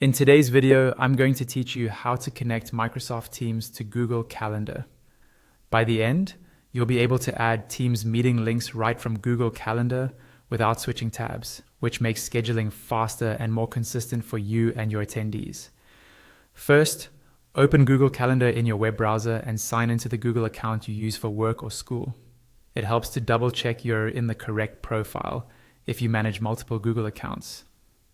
In today's video, I'm going to teach you how to connect Microsoft Teams to Google Calendar. By the end, you'll be able to add Teams meeting links right from Google Calendar without switching tabs, which makes scheduling faster and more consistent for you and your attendees. First, open Google Calendar in your web browser and sign into the Google account you use for work or school. It helps to double check you're in the correct profile if you manage multiple Google accounts.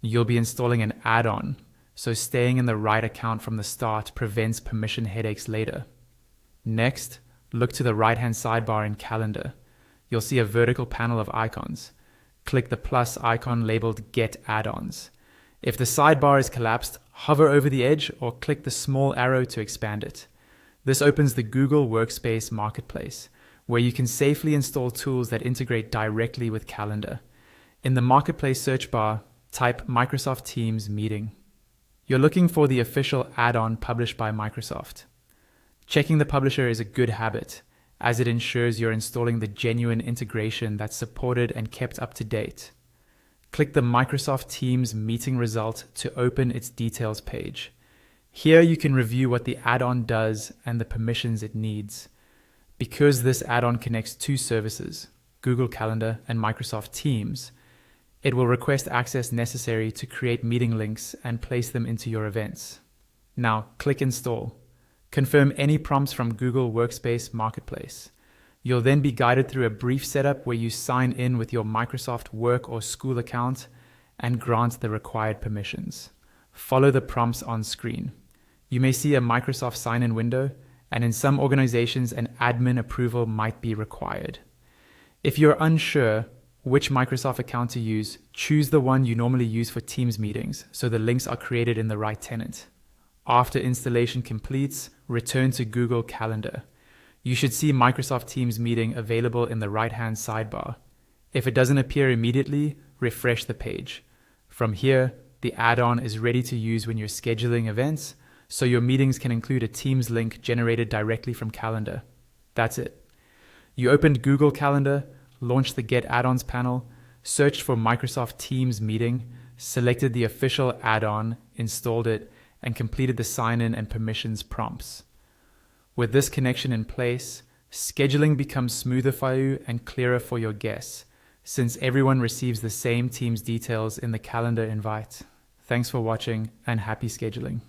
You'll be installing an add-on, so staying in the right account from the start prevents permission headaches later. Next, look to the right-hand sidebar in Calendar. You'll see a vertical panel of icons. Click the plus icon labeled Get Add-ons. If the sidebar is collapsed, hover over the edge or click the small arrow to expand it. This opens the Google Workspace Marketplace, where you can safely install tools that integrate directly with Calendar. In the Marketplace search bar, type Microsoft Teams Meeting. You're looking for the official add-on published by Microsoft. Checking the publisher is a good habit, as it ensures you're installing the genuine integration that's supported and kept up to date. Click the Microsoft Teams meeting result to open its details page. Here you can review what the add-on does and the permissions it needs. Because this add-on connects two services, Google Calendar and Microsoft Teams, it will request access necessary to create meeting links and place them into your events. Now, click Install. Confirm any prompts from Google Workspace Marketplace. You'll then be guided through a brief setup where you sign in with your Microsoft work or school account and grant the required permissions. Follow the prompts on screen. You may see a Microsoft sign-in window, and in some organizations, an admin approval might be required. If you're unsure which Microsoft account to use, choose the one you normally use for Teams meetings so the links are created in the right tenant. After installation completes, return to Google Calendar. You should see Microsoft Teams Meeting available in the right-hand sidebar. If it doesn't appear immediately, refresh the page. From here, the add-on is ready to use when you're scheduling events, so your meetings can include a Teams link generated directly from Calendar. That's it. You opened Google Calendar, launched the Get Add-ons panel, searched for Microsoft Teams Meeting, selected the official add-on, installed it, and completed the sign-in and permissions prompts. With this connection in place, scheduling becomes smoother for you and clearer for your guests, since everyone receives the same Teams details in the calendar invite. Thanks for watching and happy scheduling.